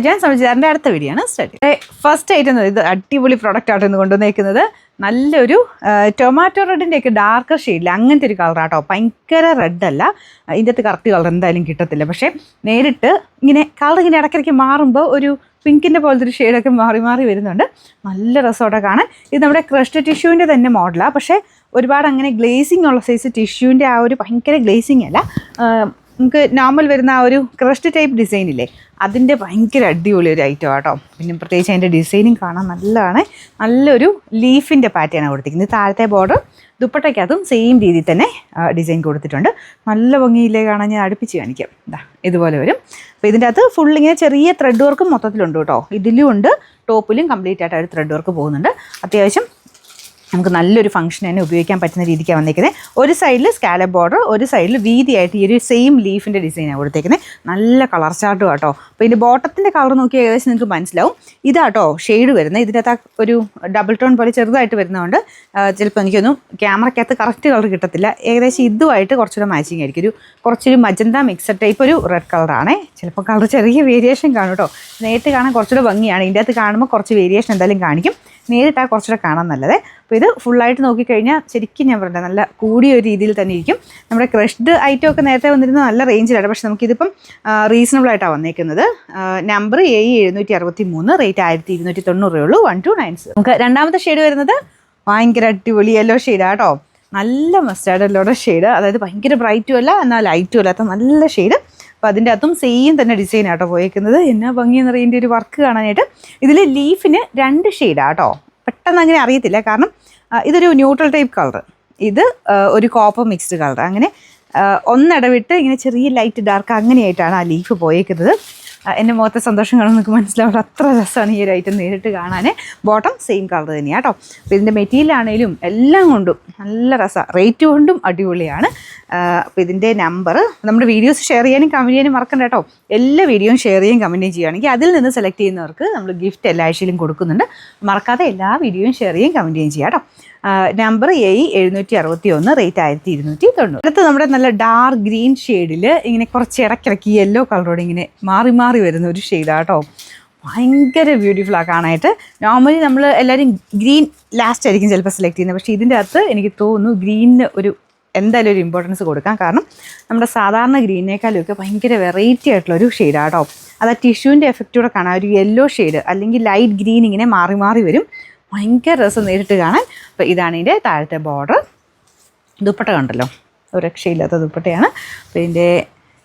ഞാൻ സംബന്ധിച്ചതിൻ്റെ അടുത്ത വീഡിയോ ആണ് സ്റ്റാർട്ട്. ഫസ്റ്റ് ആയിട്ട് ഇത് അടിപൊളി പ്രോഡക്റ്റ് ആയിട്ട് ഇന്ന് കൊണ്ടുവന്നേക്കുന്നത് നല്ലൊരു ടൊമാറ്റോ റെഡിൻ്റെയൊക്കെ ഡാർക്കർ ഷെയ്ഡിൽ അങ്ങനത്തെ ഒരു കളറാട്ടോ. ഭയങ്കര റെഡല്ല, ഇതിൻ്റെ അകത്ത് കറക്റ്റ് കളർ എന്തായാലും കിട്ടത്തില്ല. പക്ഷേ നേരിട്ട് ഇങ്ങനെ കളർ ഇങ്ങനെ ഇടയ്ക്കിടയ്ക്ക് മാറുമ്പോൾ ഒരു പിങ്കിൻ്റെ പോലത്തെ ഒരു ഷെയ്ഡൊക്കെ മാറി മാറി വരുന്നുണ്ട്. നല്ല രസമായിട്ട് കാണാൻ. ഇത് നമ്മുടെ ക്രഷ്ഡ് ടിഷ്യൂവിൻ്റെ തന്നെ മോഡലാണ്. പക്ഷേ ഒരുപാട് അങ്ങനെ ഗ്ലേസിങ് ഉള്ള സൈസ് ടിഷ്യൂവിൻ്റെ ആ ഒരു ഭയങ്കര ഗ്ലേസിങ് അല്ല, നമുക്ക് നോർമൽ വരുന്ന ആ ഒരു ക്രഷ്ഡ് ടൈപ്പ് ഡിസൈൻ ഇല്ലേ, അതിൻ്റെ ഭയങ്കര അടിപൊളി ഒരു ഐറ്റം ആട്ടോ. പിന്നെ പ്രത്യേകിച്ച് അതിൻ്റെ ഡിസൈനിങ് കാണാൻ നല്ലതാണ്. നല്ലൊരു ലീഫിൻ്റെ പാറ്റേണാണ് കൊടുത്തിരിക്കുന്നത്. താഴത്തെ ബോർഡർ ദുപ്പട്ടയ്ക്കകത്തും സെയിം രീതിയിൽ തന്നെ ഡിസൈൻ കൊടുത്തിട്ടുണ്ട്. നല്ല ഭംഗിയില്ലേ കാണാൻ. ഞാൻ അടുപ്പിച്ച് കാണിക്കാം. ഇതുപോലെ വരും. അപ്പോൾ ഇതിൻ്റെ അകത്ത് ഫുൾ ഇങ്ങനെ ചെറിയ ത്രെഡ് വർക്കും മൊത്തത്തിലുണ്ട് കേട്ടോ. ഇതിലും ഉണ്ട്, ടോപ്പിലും കംപ്ലീറ്റ് ആയിട്ട് ഒരു ത്രെഡ് വർക്ക് പോകുന്നുണ്ട്. അത്യാവശ്യം നമുക്ക് നല്ലൊരു ഫംഗ്ഷൻ തന്നെ ഉപയോഗിക്കാൻ പറ്റുന്ന രീതിക്കാണ് വന്നേക്കുന്നത്. ഒരു സൈഡിൽ സ്കാലപ്പ് ബോർഡർ, ഒരു സൈഡിൽ വീതിയായിട്ട് ഈ ഒരു സെയിം ലീഫിൻ്റെ ഡിസൈനാണ് കൊടുത്തേക്കുന്നത്. നല്ല കളർ ചാർട്ടും ആട്ടോ. അപ്പോൾ ഇതിൻ്റെ ബോട്ടത്തിൻ്റെ കളർ നോക്കി ഏകദേശം നിങ്ങൾക്ക് മനസ്സിലാവും. ഇതാട്ടോ ഷെയ്ഡ് വരുന്നത്. ഇതിൻ്റെ അകത്ത് ഒരു ഡബിൾ ടോൺ പോലെ ചെറുതായിട്ട് വരുന്നതുകൊണ്ട് ചിലപ്പോൾ എനിക്കൊന്നും ക്യാമറയ്ക്കകത്ത് കറക്റ്റ് കളർ കിട്ടത്തില്ല. ഏകദേശം ഇതുമായിട്ട് കുറച്ചുകൂടെ മാച്ചിങ് ആയിരിക്കും. കുറച്ചൊരു മജന്ത മിക്സഡ് ടൈപ്പ് ഒരു റെഡ് കളറാണേ. ചിലപ്പോൾ കളർ ചെറിയ വേരിയേഷൻ കാണും കേട്ടോ. നേരിട്ട് കാണാൻ കുറച്ചുകൂടെ ഭംഗിയാണ്. ഇതിൻ്റെ അകത്ത് കാണുമ്പോൾ കുറച്ച് വേരിയേഷൻ എന്തായാലും കാണിക്കും. നേരിട്ടാൽ കുറച്ചുകൂടെ കാണാൻ നല്ലത്. അപ്പോൾ ഇത് ഫുള്ളായിട്ട് നോക്കിക്കഴിഞ്ഞാൽ ശരിക്കും ഞാൻ പറഞ്ഞത് നല്ല കൂടിയ ഒരു രീതിയിൽ തന്നെ ഇരിക്കും. നമ്മുടെ ക്രഷ്ഡ് ഐറ്റം ഒക്കെ നേരത്തെ വന്നിരുന്നത് നല്ല റേഞ്ചിലാണ്. പക്ഷേ നമുക്കിതിപ്പം റീസണബിൾ ആയിട്ടാണ് വന്നേക്കുന്നത്. നമ്പർ A763, റേറ്റ് 1290 ഉള്ളൂ. 1290. നമുക്ക് രണ്ടാമത്തെ ഷെയ്ഡ് വരുന്നത് ഭയങ്കര അടിപൊളി യെല്ലോ ഷെയ്ഡാണ് കേട്ടോ. നല്ല മസ്റ്റാർഡ് യെല്ലോയുടെ ഷെയ്ഡ്. അതായത് ഭയങ്കര ബ്രൈറ്റും അല്ല എന്നാൽ ലൈറ്റും അല്ലാത്ത നല്ല ഷെയ്ഡ്. അപ്പോൾ അതിൻ്റെ അകത്തും സെയിം തന്നെ ഡിസൈൻ ആട്ടോ പോയേക്കുന്നത്. എന്നാ ഭംഗിയെന്ന് പറയുന്നതിൻ്റെ ഒരു വർക്ക് കാണാനായിട്ട്. ഇതിൽ ലീഫിന് 2 ഷെയ്ഡാണ് കേട്ടോ. പെട്ടെന്ന് അങ്ങനെ അറിയത്തില്ല, കാരണം ഇതൊരു ന്യൂട്രൽ ടൈപ്പ് കളർ, ഇത് ഒരു കോപ്പർ മിക്സ്ഡ് കളർ. അങ്ങനെ ഒന്നിടവിട്ട് ഇങ്ങനെ ചെറിയ ലൈറ്റ് ഡാർക്ക് അങ്ങനെയായിട്ടാണ് ആ ലീഫ് പോയേക്കുന്നത്. എൻ്റെ മുഖത്തെ സന്തോഷം കാണാൻ നിങ്ങൾക്ക് മനസ്സിലാവുള്ളൂ. അത്ര രസമാണ് ഈ ഒരു ഐറ്റം നേരിട്ട് കാണാൻ. ബോട്ടം സെയിം കളർ തന്നെയാണ് കേട്ടോ. അപ്പോൾ ഇതിൻ്റെ മെറ്റീരിയൽ ആണെങ്കിലും എല്ലാം കൊണ്ടും നല്ല രസമാണ്. റേറ്റ് കൊണ്ടും അടിപൊളിയാണ്. അപ്പോൾ ഇതിൻ്റെ നമ്പർ നമ്മുടെ വീഡിയോസ് ഷെയർ ചെയ്യാനും കമൻറ്റ് ചെയ്യാനും മറക്കണ്ട കേട്ടോ. എല്ലാ വീഡിയോയും ഷെയർ ചെയ്യുകയും കമൻറ്റും ചെയ്യുകയാണെങ്കിൽ അതിൽ നിന്ന് സെലക്ട് ചെയ്യുന്നവർക്ക് നമ്മൾ ഗിഫ്റ്റ് എല്ലാ ആഴ്ചയിലും കൊടുക്കുന്നുണ്ട്. മറക്കാതെ എല്ലാ വീഡിയോയും ഷെയർ ചെയ്യുകയും കമൻറ്റ് ചെയ്യുകയും ചെയ്യാം കേട്ടോ. Number A761, rate 1290. അടുത്ത് നമ്മുടെ നല്ല ഡാർക്ക് ഗ്രീൻ ഷെയ്ഡിൽ ഇങ്ങനെ കുറച്ച് ഇടയ്ക്കിടയ്ക്ക് യെല്ലോ കളറോട് ഇങ്ങനെ മാറി മാറി വരുന്ന ഒരു ഷെയ്ഡാണ് കേട്ടോ. ഭയങ്കര ബ്യൂട്ടിഫുള്ളാണ് കാണാനായിട്ട്. നോർമലി നമ്മൾ എല്ലാവരും ഗ്രീൻ ലാസ്റ്റ് ആയിരിക്കും ചിലപ്പോൾ സെലക്ട് ചെയ്യുന്നത്. പക്ഷേ ഇതിൻ്റെ അകത്ത് എനിക്ക് തോന്നുന്നു ഗ്രീനിന് എന്തായാലും ഒരു ഇമ്പോർട്ടൻസ് കൊടുക്കാം. കാരണം നമ്മുടെ സാധാരണ ഗ്രീനേക്കാളുമൊക്കെ ഭയങ്കര വെറൈറ്റി ആയിട്ടുള്ളൊരു ഷെയ്ഡാണ് കേട്ടോ. അത് ആ ടിഷ്യൂവിൻ്റെ എഫക്റ്റൂടെ കാണാം. ഒരു യെല്ലോ ഷെയ്ഡ് അല്ലെങ്കിൽ ലൈറ്റ് ഗ്രീൻ ഇങ്ങനെ മാറി മാറി വരും. ഭയങ്കര രസം നേരിട്ട് കാണാൻ. അപ്പോൾ ഇതാണ് ഇതിൻ്റെ താഴത്തെ ബോർഡർ. ദുപ്പട്ട കണ്ടല്ലോ, ഒരു രക്ഷയില്ലാത്ത ദുപ്പട്ടയാണ്. അപ്പോൾ ഇതിൻ്റെ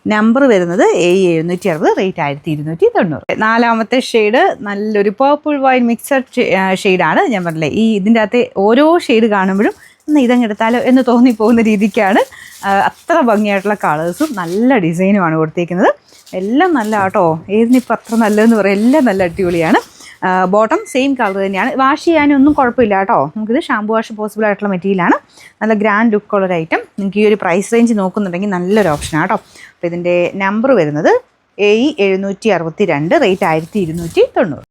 നമ്പർ വരുന്നത് A760, റേറ്റ് 1290. നാലാമത്തെ ഷെയ്ഡ് നല്ലൊരു പേർപ്പിൾ വൈൻ മിക്സഡ് ഷെയ്ഡാണ്. ഞാൻ പറഞ്ഞില്ലേ, ഈ ഇതിൻ്റെ അകത്തെ ഓരോ ഷെയ്ഡ് കാണുമ്പോഴും ഒന്ന് ഇതങ്ങ് എടുത്താലോ എന്ന് തോന്നിപ്പോകുന്ന രീതിക്കാണ്. അത്ര ഭംഗിയായിട്ടുള്ള കളേഴ്സും നല്ല ഡിസൈനുമാണ് കൊടുത്തേക്കുന്നത്. എല്ലാം നല്ല കേട്ടോ. ഏതിനിപ്പോൾ അത്ര നല്ലതെന്ന് പറയാം. എല്ലാം നല്ല അടിപൊളിയാണ്. ബോട്ടം സെയിം കളർ തന്നെയാണ്. വാഷ് ചെയ്യാനൊന്നും കുഴപ്പമില്ല കേട്ടോ. നമുക്കിത് ഷാമ്പു വാഷ് പോസിബിൾ ആയിട്ടുള്ള മെറ്റീരിയലാണ്. നല്ല ഗ്രാൻഡ് ലുക്കുള്ളൊരു ഐറ്റം. നിങ്ങൾക്ക് ഈ ഒരു പ്രൈസ് റേഞ്ച് നോക്കുന്നുണ്ടെങ്കിൽ നല്ലൊരു ഓപ്ഷനാണ് കേട്ടോ. അപ്പോൾ ഇതിൻ്റെ നമ്പർ വരുന്നത് A762, റേറ്റ് 1290.